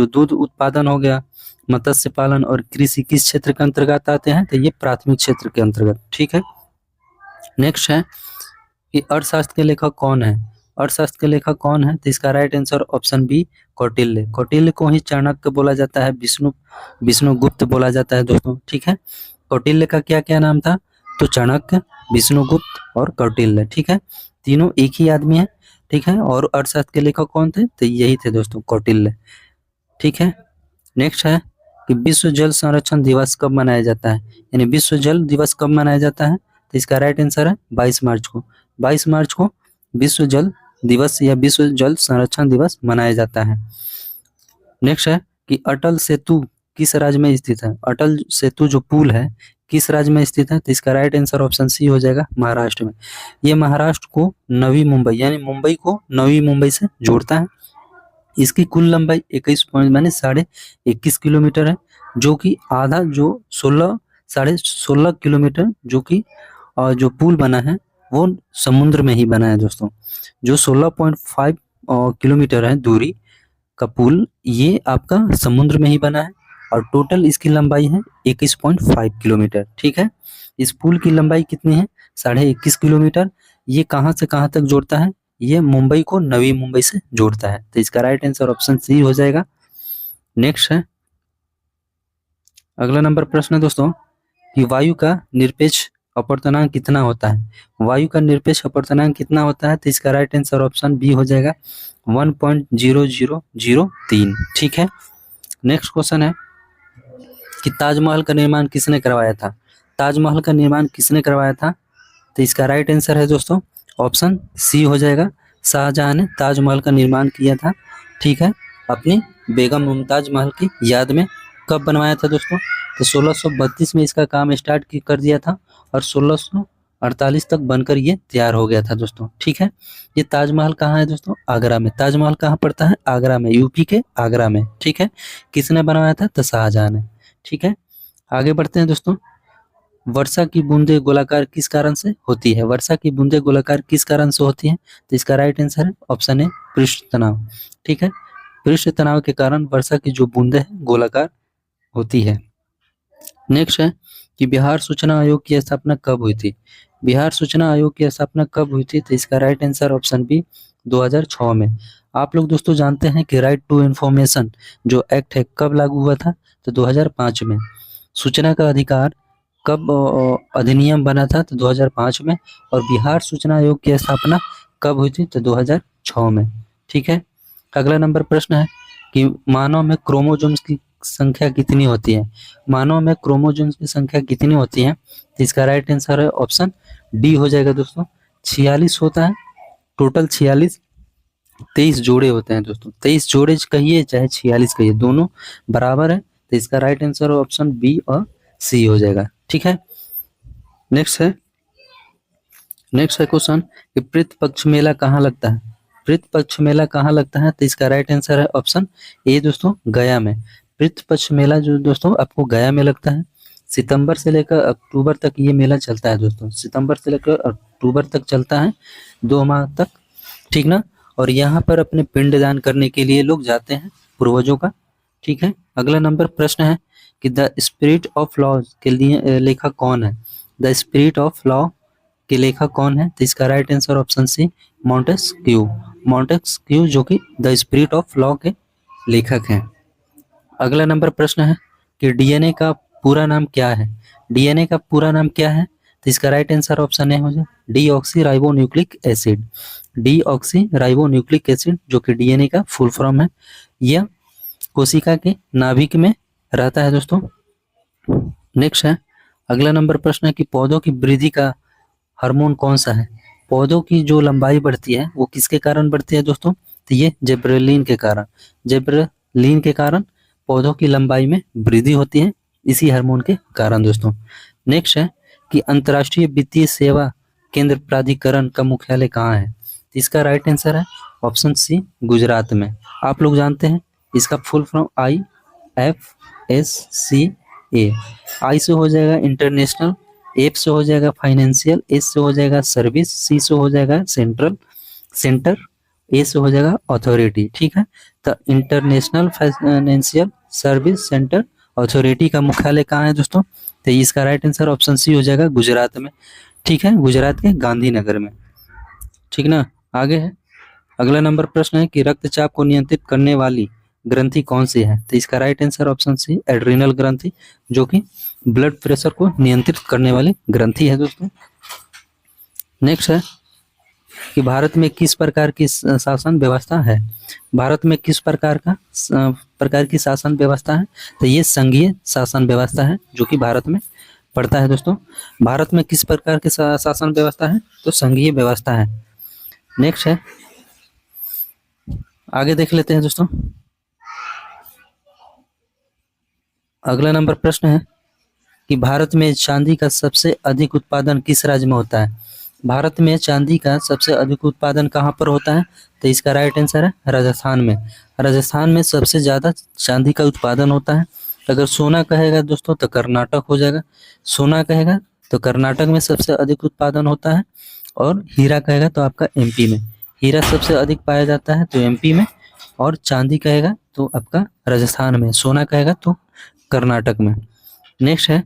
दूध उत्पादन हो गया, मत्स्य पालन और कृषि किस क्षेत्र के अंतर्गत आते हैं? तो ये प्राथमिक क्षेत्र के अंतर्गत। ठीक है, नेक्स्ट है कि अर्थशास्त्र के लेखक कौन है? अर्थशास्त्र के लेखक कौन है? तो इसका right answer option B, Kautilya. Kautilya को ही चाणक्य बोला जाता है, विष्णुगुप्त बोला जाता है दोस्तों। ठीक है, कौटिल्य का क्या क्या नाम था? तो चाणक्य, विष्णुगुप्त और कौटिल्य। ठीक है, तीनों एक ही आदमी है। ठीक है, और अर्थशास्त्र के लेखक कौन थे? तो यही थे दोस्तों, कौटिल्य। ठीक है, नेक्स्ट है कि विश्व जल संरक्षण दिवस कब मनाया जाता है? यानी विश्व जल दिवस कब मनाया जाता है? तो इसका राइट आंसर है 22 मार्च को। 22 मार्च को विश्व जल दिवस या विश्व जल संरक्षण दिवस मनाया जाता है। नेक्स्ट है कि अटल सेतु किस राज्य में स्थित है? अटल सेतु जो पुल है किस राज्य में स्थित है? तो इसका राइट आंसर ऑप्शन सी हो जाएगा, महाराष्ट्र में। ये महाराष्ट्र को नवी मुंबई यानी मुंबई को नवी मुंबई से जोड़ता है। इसकी कुल लंबाई 21 किलोमीटर है, जो कि आधा जो 16 किलोमीटर जो कि जो पुल बना है वो समुद्र में ही बना है दोस्तों। जो 16.5 किलोमीटर है दूरी का पुल, ये आपका समुद्र में ही बना है और टोटल इसकी लंबाई है 21.5 किलोमीटर। ठीक है, इस पुल की लंबाई कितनी है? 21.5 किलोमीटर। ये कहाँ से कहाँ तक जोड़ता है? ये मुंबई को नवी मुंबई से जोड़ता है। तो इसका राइट आंसर ऑप्शन सी हो जाएगा। नेक्स्ट है अगला नंबर प्रश्न है दोस्तों कि वायु का निरपेक्ष अपवर्तनांक कितना होता है? वायु का निरपेक्ष अपवर्तनांक कितना होता है? तो इसका राइट आंसर ऑप्शन बी हो जाएगा 1.0003। ठीक है, नेक्स्ट क्वेश्चन है कि ताजमहल का निर्माण किसने करवाया था? ताजमहल का निर्माण किसने करवाया था? तो इसका राइट आंसर है दोस्तों ऑप्शन सी हो जाएगा, शाहजहां ने ताजमहल का निर्माण किया था। ठीक है, अपनी बेगम मुमताज महल की याद में। कब बनवाया था दोस्तों? तो 1632 में इसका काम स्टार्ट कर दिया था और 1948 तक बनकर ये तैयार हो गया था दोस्तों। ठीक है, ये ताजमहल कहाँ है दोस्तों? आगरा में। ताजमहल कहाँ पड़ता है? आगरा में, यूपी के आगरा में। ठीक है, किसने बनवाया था? तो शाहजहां ने। ठीक है, आगे बढ़ते हैं दोस्तों। वर्षा की बूंदे गोलाकार किस कारण से होती है? वर्षा की बूंदे गोलाकार किस कारण से होती है? तो इसका राइट आंसर है ऑप्शन ए, पृष्ठ तनाव। ठीक है, पृष्ठ तनाव के कारण वर्षा की जो बूंदे हैं गोलाकार होती है। नेक्स्ट है कि बिहार सूचना आयोग की स्थापना कब हुई थी? बिहार सूचना आयोग की स्थापना कब हुई थी? तो इसका राइट आंसर ऑप्शन बी, 2006 में। आप लोग दोस्तों जानते हैं कि राइट टू इंफॉर्मेशन जो एक्ट है कब लागू हुआ था? तो 2005 में। सूचना का अधिकार कब अधिनियम बना था? तो 2005 में। और बिहार सूचना आयोग की स्थापना कब हुई थी? तो 2006 में। ठीक है, अगला नंबर प्रश्न है कि मानव में क्रोमोसोम्स की संख्या कितनी होती है? मानव में क्रोमोसोम्स की संख्या कितनी होती है? तो इसका राइट आंसर है ऑप्शन डी हो जाएगा दोस्तों, 46 होता है। टोटल 46, 23 जोड़े होते हैं दोस्तों। 23 जोड़े कहिए चाहे 46 कहिए, दोनों बराबर है। तो इसका राइट आंसर ऑप्शन बी और सी हो जाएगा। ठीक है, नेक्स्ट है क्वेश्चन कि पितृ पक्ष मेला कहाँ लगता है? पितृ पक्ष मेला कहाँ लगता है? तो इसका राइट आंसर है ऑप्शन ए दोस्तों, गया में। पितृ पक्ष मेला जो दोस्तों आपको गया में लगता है। सितंबर से लेकर अक्टूबर तक ये मेला चलता है दोस्तों। सितंबर से लेकर अक्टूबर तक चलता है, 2 माह तक। ठीक ना, और यहाँ पर अपने पिंडदान करने के लिए लोग जाते हैं, पूर्वजों का। ठीक है, अगला नंबर प्रश्न है कि द स्पिरिट ऑफ लॉ के लिए लेखक कौन है? द स्पिरिट ऑफ लॉ के लेखक कौन है? तो इसका right answer option C, Montesquieu. Montesquieu जो कि द स्पिरिट ऑफ लॉ के लेखक हैं। अगला नंबर प्रश्न है कि डीएनए का पूरा नाम क्या है? डीएनए का पूरा नाम क्या है? तो इसका राइट आंसर ऑप्शन ए हो जाए, deoxy ribo nucleic acid. Deoxy ribo nucleic acid जो कि डीएनए का फुल फॉर्म है। यह कोशिका के नाभिक में रहता है दोस्तों। नेक्स्ट है अगला नंबर प्रश्न है कि पौधों की वृद्धि का हार्मोन कौन सा है? पौधों की जो लंबाई बढ़ती है वो किसके कारण बढ़ती है दोस्तों? तो ये जिबरेलिन के कारण। जिबरेलिन के कारण पौधों की लंबाई में वृद्धि होती है, इसी हार्मोन के कारण दोस्तों। नेक्स्ट है कि अंतर्राष्ट्रीय वित्तीय सेवा केंद्र प्राधिकरण का मुख्यालय कहाँ है? तो इसका राइट आंसर है ऑप्शन सी, गुजरात में। आप लोग जानते हैं इसका फुल फॉर्म IFSCA। आई से हो जाएगा इंटरनेशनल, एफ से हो जाएगा फाइनेंशियल, एस से हो जाएगा सर्विस, सी से हो जाएगा सेंटर, ए से हो जाएगा अथॉरिटी। ठीक है, तो international financial service centre authority का मुख्यालय कहाँ है दोस्तों? तो इसका राइट आंसर ऑप्शन सी हो जाएगा, गुजरात में। ठीक है, गुजरात के गांधीनगर में। ठीक ना, आगे है अगला नंबर प्रश्न है कि रक्तचाप को नियंत्रित करने वाली ग्रंथि कौन सी है? तो इसका right answer option C, adrenal ग्रंथि, जो कि ब्लड प्रेशर को नियंत्रित करने वाली ग्रंथि है दोस्तों। नेक्स्ट है कि भारत में किस प्रकार की शासन व्यवस्था है? भारत में किस प्रकार की शासन व्यवस्था है? तो ये संघीय शासन व्यवस्था है जो कि भारत में पड़ता है दोस्तों। भारत में किस प्रकार की शासन व्यवस्था है? तो संघीय व्यवस्था है। नेक्स्ट है, आगे देख लेते हैं दोस्तों। अगला नंबर प्रश्न है कि भारत में चांदी का सबसे अधिक उत्पादन किस राज्य में होता है? भारत में चांदी का सबसे अधिक उत्पादन कहाँ पर होता है? तो इसका राइट आंसर है राजस्थान में। राजस्थान में सबसे ज़्यादा चांदी का उत्पादन होता है। अगर सोना कहेगा दोस्तों तो कर्नाटक हो जाएगा। सोना कहेगा तो कर्नाटक में सबसे अधिक उत्पादन होता है, और हीरा कहेगा तो आपका एमपी में। हीरा सबसे अधिक पाया जाता है तो एमपी में, और चांदी कहेगा तो आपका राजस्थान में, सोना कहेगा तो कर्नाटक में। नेक्स्ट है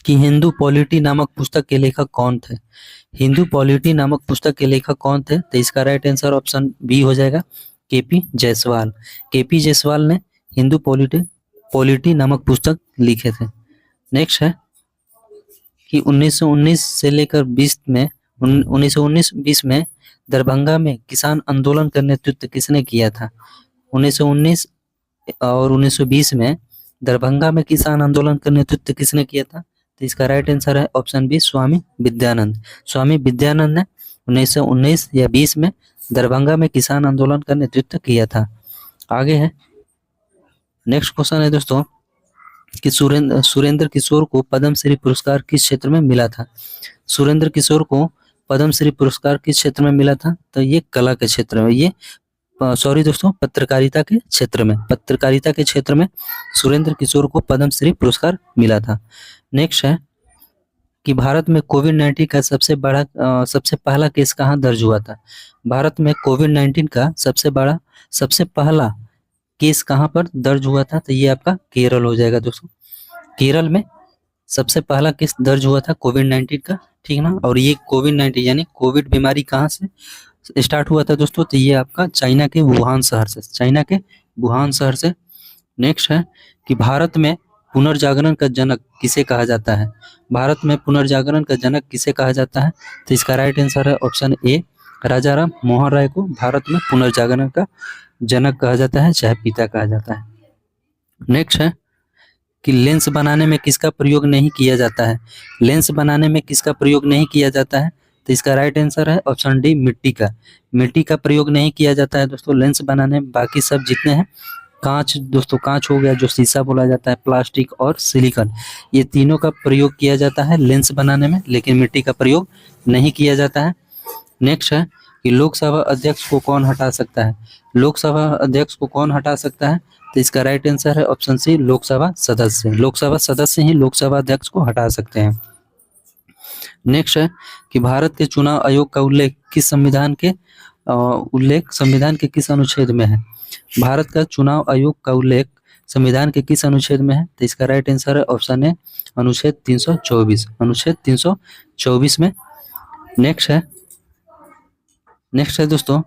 कि हिंदू पॉलिटी नामक पुस्तक के लेखक कौन थे? हिंदू पॉलिटी नामक पुस्तक के लेखक कौन थे? तो इसका राइट आंसर ऑप्शन बी हो जाएगा, केपी जायसवाल। केपी जायसवाल ने हिंदू पॉलिटी नामक पुस्तक लिखे थे। नेक्स्ट है कि 1919 से लेकर 1919-20 में दरभंगा में किसान आंदोलन का नेतृत्व किसने किया था? 1919 और 1920 में दरभंगा में किसान आंदोलन का नेतृत्व किसने किया था? तो इसका राइट आंसर है ऑप्शन बी, स्वामी विद्यानंद। स्वामी विद्यानंद ने 1919 या 20 में दरभंगा में किसान आंदोलन का नेतृत्व किया था। आगे है नेक्स्ट क्वेश्चन है दोस्तों कि सुरेंद्र किशोर को पद्मश्री पुरस्कार किस क्षेत्र में मिला था? सुरेंद्र किशोर को पद्मश्री पुरस्कार किस क्षेत्र में मिला था? तो ये कला के क्षेत्र में, ये सॉरी दोस्तों, पत्रकारिता के क्षेत्र में, पत्रकारिता के क्षेत्र में सुरेंद्र किशोर को पद्मश्री पुरस्कार मिला था। नेक्स्ट है कि भारत में कोविड-19 का सबसे पहला केस कहाँ दर्ज हुआ था? भारत में कोविड-19 का सबसे पहला केस कहाँ पर दर्ज हुआ था? तो ये आपका केरल हो जाएगा दोस्तों। केरल में सबसे पहला केस दर्ज हुआ था कोविड-19 का, ठीक ना। और ये कोविड-19 यानी कोविड बीमारी कहाँ से स्टार्ट हुआ था दोस्तों? तो ये आपका चाइना के वुहान शहर से, चाइना के वुहान शहर से। नेक्स्ट है कि भारत में पुनर्जागरण का जनक किसे कहा जाता है? भारत में पुनर्जागरण का जनक किसे कहा जाता है? तो इसका राइट आंसर है ऑप्शन ए, राजा राम मोहन राय को भारत में पुनर्जागरण का जनक कहा जाता है, चाहे पिता कहा जाता है। नेक्स्ट है कि लेंस बनाने में किसका प्रयोग नहीं किया जाता है? लेंस बनाने में किसका प्रयोग नहीं किया जाता है? तो इसका राइट आंसर है ऑप्शन डी, मिट्टी का। मिट्टी का प्रयोग नहीं किया जाता है दोस्तों लेंस बनाने में। बाकी सब जितने हैं, कांच दोस्तों, कांच हो गया जो शीशा बोला जाता है, प्लास्टिक और सिलिकॉन, ये तीनों का प्रयोग किया जाता है लेंस बनाने में, लेकिन मिट्टी का प्रयोग नहीं किया जाता है। नेक्स्ट है कि लोकसभा अध्यक्ष को कौन हटा सकता है? लोकसभा अध्यक्ष को कौन हटा सकता है? तो इसका राइट आंसर है ऑप्शन सी, लोकसभा सदस्य। लोकसभा सदस्य ही लोकसभा अध्यक्ष को हटा सकते हैं। नेक्स्ट है कि भारत के चुनाव आयोग का उल्लेख संविधान के किस अनुच्छेद में है? भारत का चुनाव आयोग का उल्लेख संविधान के किस अनुच्छेद में है? तो इसका राइट आंसर है ऑप्शन ए, अनुच्छेद 324, अनुच्छेद 324 में। नेक्स्ट है दोस्तों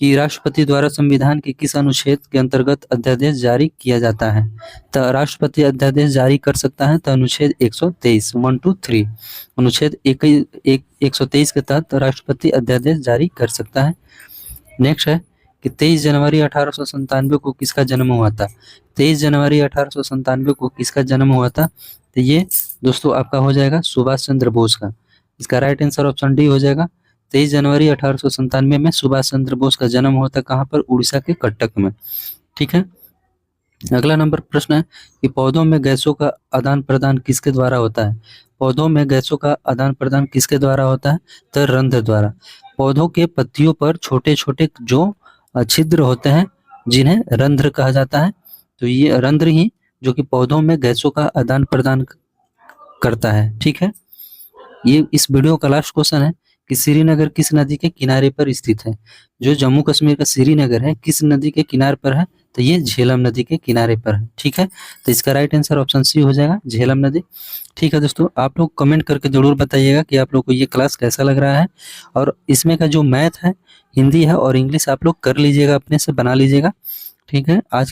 कि राष्ट्रपति द्वारा संविधान के किस अनुच्छेद के अंतर्गत अध्यादेश जारी किया जाता है? तो राष्ट्रपति अध्यादेश जारी कर सकता है तो अनुच्छेद 123, 1 2 3, अनुच्छेद 123 के तहत राष्ट्रपति अध्यादेश जारी कर सकता है। नेक्स्ट है कि 23 जनवरी 1897 को किसका जन्म हुआ था? 23 जनवरी 1897 को किसका जन्म हुआ था? तो ये दोस्तों आपका हो जाएगा सुभाष चंद्र बोस का। इसका राइट आंसर ऑप्शन डी हो जाएगा। 23 जनवरी 1897 में सुभाष चंद्र बोस का जन्म हुआ था। कहाँ पर? उड़ीसा के कटक में, ठीक है। अगला नंबर प्रश्न है कि पौधों में गैसों का आदान प्रदान किसके द्वारा होता है? पौधों में गैसों का आदान प्रदान किसके द्वारा होता है? तो रंध्र द्वारा। पौधों के पत्तियों पर छोटे छोटे जो छिद्र होते हैं जिन्हें रंध्र कहा जाता है, तो ये रंध्र ही जो कि पौधों में गैसों का आदान प्रदान करता है, ठीक है। ये इस वीडियो का लास्ट क्वेश्चन है कि श्रीनगर किस नदी के किनारे पर स्थित है? जो जम्मू कश्मीर का श्रीनगर है किस नदी के किनारे पर है? तो ये झेलम नदी के किनारे पर है, ठीक है। तो इसका राइट आंसर ऑप्शन सी हो जाएगा, झेलम नदी। ठीक है दोस्तों, आप लोग कमेंट करके जरूर बताइएगा कि आप लोग को ये क्लास कैसा लग रहा है। और इसमें का जो मैथ है, हिंदी है और इंग्लिश आप लोग कर लीजिएगा, अपने से बना लीजिएगा, ठीक है। आज